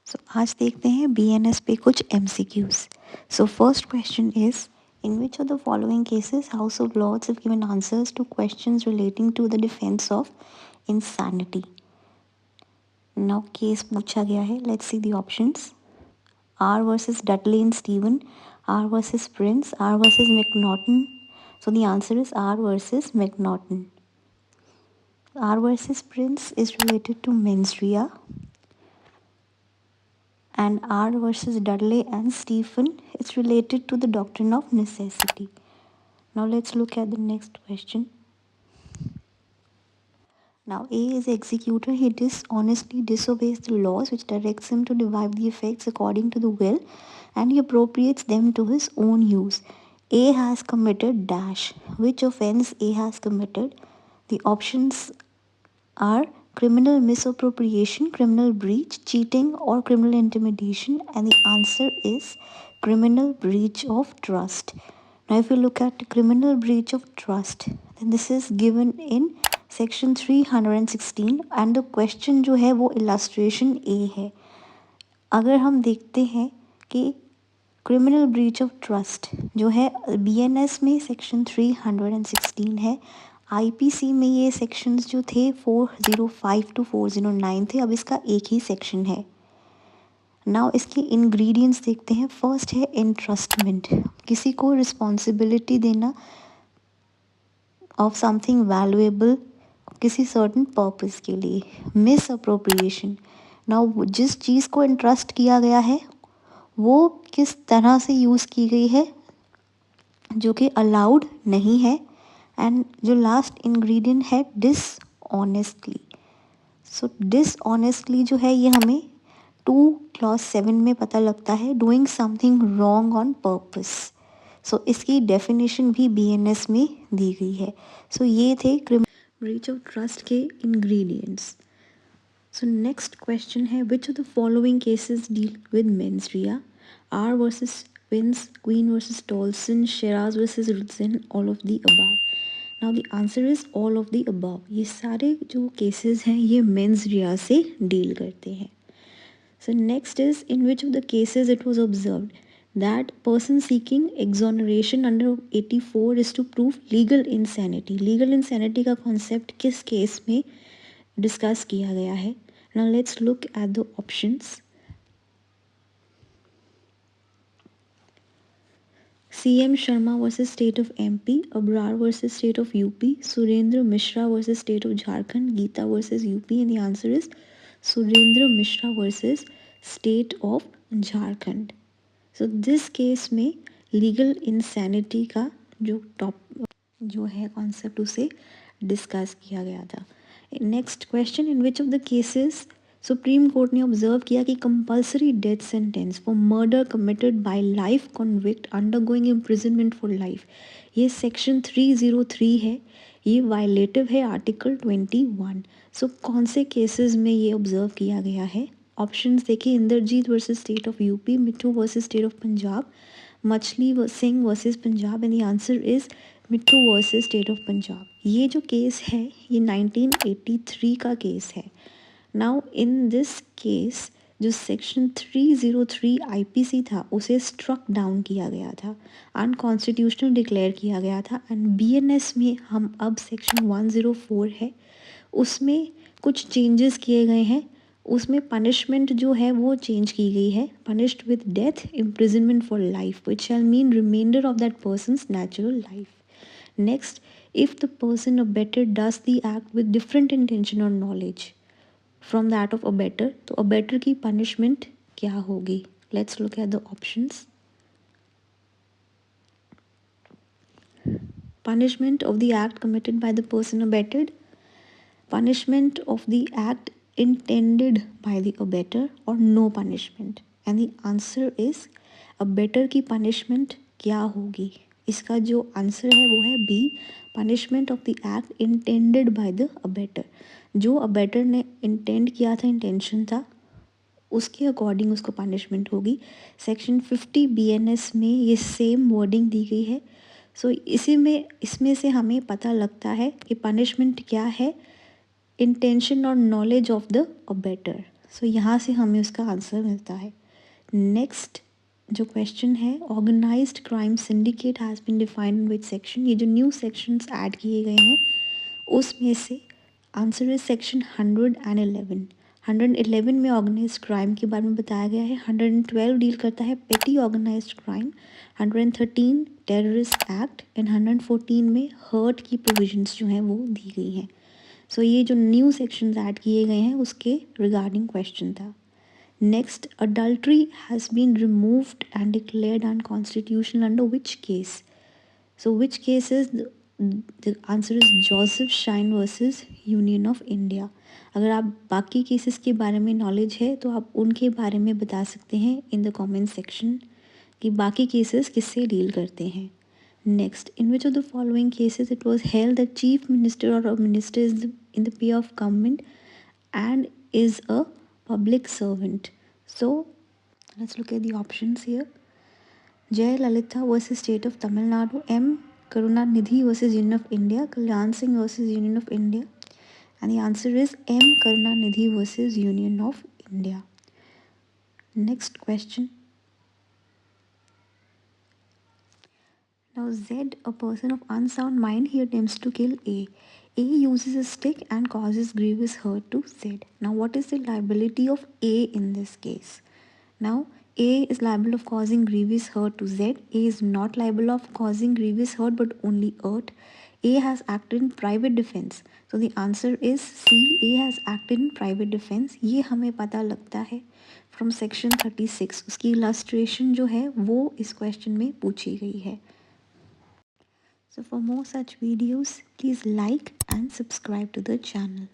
सो आज देखते हैं BNS पे कुछ MCQs. So first question is, in which of the following cases House of Lords have given answers to questions relating to the defense of insanity? Now case पूछा गया है. Let's see the options. R versus Dudley and Stephen, R versus Prince, R versus McNaughton. So the answer is R versus McNaughton. R versus Prince is related to mens rea, and R versus Dudley and Stephen is related to the doctrine of necessity. Now let's look at the next question. Now A is the executor. He dishonestly disobeys the laws which directs him to derive the effects according to the will, and he appropriates them to his own use. A has committed dash. Which offense A has committed? The options are criminal misappropriation, criminal breach, cheating, or criminal intimidation, and the answer is criminal breach of trust. Now if you look at criminal breach of trust, then this is given in section 316 and the question जो है वो illustration A है. अगर हम देखते हैं कि criminal breach of trust जो है BNS में सेक्शन 316 है, IPC में ये सेक्शंस जो थे 405 to 409 थे, अब इसका एक ही सेक्शन है. नाउ इसके इंग्रेडिएंट्स देखते हैं. फर्स्ट है एंट्रस्टमेंट, किसी को रिस्पॉन्सिबिलिटी देना ऑफ समथिंग वैल्यूएबल किसी सर्टन पर्पस के लिए. मिस अप्रोप्रिएशन, नाउ जिस चीज़ को इंट्रस्ट किया गया है वो किस तरह से यूज़ की गई है जो कि अलाउड नहीं है. एंड जो लास्ट इंग्रेडिएंट है डिसऑनेस्टली. सो डिसऑनेस्टली जो है ये हमें 2 क्लॉज 7 में पता लगता है, doing something wrong on purpose. So इसकी डेफिनेशन भी BNS में दी गई है. सो ये थे ब्रीच ऑफ ट्रस्ट के इंग्रेडिएंट्स. So next question है, which of the following cases deal with mens rea? R versus Vince, Queen versus Tolson, Shiraz versus Ritson, all of the above. Now the answer is all of the above. ये सारे जो cases हैं ये mens rea से deal करते हैं. So next is, in which of the cases it was observed that person seeking exoneration under 84 is to prove legal insanity. Legal insanity का concept किस case में डिस्कस किया गया है? Now let's look at the options. CM Sharma versus state of MP, Abrar versus state of UP, Surendra Mishra versus state of Jharkhand, Geeta versus UP, and the answer is Surendra Mishra versus state of Jharkhand. So this case में legal insanity का जो है concept उसे discuss किया गया था. Next question, in which of the cases supreme court ने observe किया कि compulsory death sentence for murder committed by life convict undergoing imprisonment for life, ये सेक्शन 303 है, ये वायलेटिव है आर्टिकल 21. सो कौन से केसेस में ये ऑब्जर्व किया गया है? ऑप्शंस देखिए, Inderjit versus state of UP, Mithu versus state of Punjab, Machhi Singh versus Punjab, and the answer is Mithu versus state of Punjab. ये जो केस है ये 1983 का केस है. नाउ इन दिस केस जो सेक्शन 303 IPC था उसे स्ट्रक डाउन किया गया था, अनकॉन्स्टिट्यूशनल डिक्लेयर किया गया था. एंड BNS में हम अब सेक्शन 104 है, उसमें कुछ चेंजेस किए गए हैं. उसमें पनिशमेंट जो है वो चेंज की गई है, punished with death, imprisonment for life which shall mean remainder of that person's natural life. Next, if the person abettor does the act with different intention or knowledge from that of abettor, तो abettor की punishment क्या होगी? Let's look at the options. Punishment of the act committed by the person abetted, punishment of the act intended by the abettor, or no punishment. And the answer is abettor की punishment क्या होगी? इसका जो answer है वो है B, punishment of the act intended by the abettor. जो abettor ने इंटेंड किया था, इंटेंशन था, उसके अकॉर्डिंग उसको पनिशमेंट होगी. सेक्शन 50 BNS में ये सेम वर्डिंग दी गई है. सो इसमें से हमें पता लगता है कि पनिशमेंट क्या है, इंटेंशन और नॉलेज ऑफ द अबेटर. सो यहाँ से हमें उसका आंसर मिलता है। नेक्स्ट जो क्वेश्चन है, organised crime syndicate has been defined in which section. ये जो न्यू सेक्शंस ऐड किए गए हैं उसमें से आंसर इज सेक्शन 111। 111 में ऑर्गेनाइज्ड क्राइम के बारे में बताया गया है। 112 डील करता है petty organised crime. 113 terrorist act and 114 में हर्ट की प्रोविजंस जो हैं वो दी गई हैं। सो ये जो न्यू सेक्शंस ऐड किए गए हैं उसके रिगार्डिंग क्वेश्चन था। Next, adultery has been removed and declared unconstitutional under which case? So which case is the answer is Joseph Shine versus Union of India. अगर आप बाकी केसेस के बारे में नॉलेज है तो आप उनके बारे में बता सकते हैं इन द कमेंट सेक्शन कि बाकी केसेस किससे डील करते हैं। Next, in which of the following cases it was held that chief minister or a minister is in the pay of government and is a public servant. So let's look at the options here. Jayalalitha versus State of Tamil Nadu, M. Karunanidhi versus Union of India, Kalyan Singh versus Union of India, and the answer is M. Karunanidhi versus Union of India. Next question. Now Z, a person of unsound mind, he attempts to kill A. A uses a stick and causes grievous hurt to Z. Now what is the liability of A in this case? Now A is liable of causing grievous hurt to Z. A is not liable of causing grievous hurt but only hurt. A has acted in private defense. So the answer is C. A has acted in private defense. ये हमें पता लगता है from section 36. उसकी illustration जो है वो इस question में पूछी गई है। So for more such videos, please like and subscribe to the channel.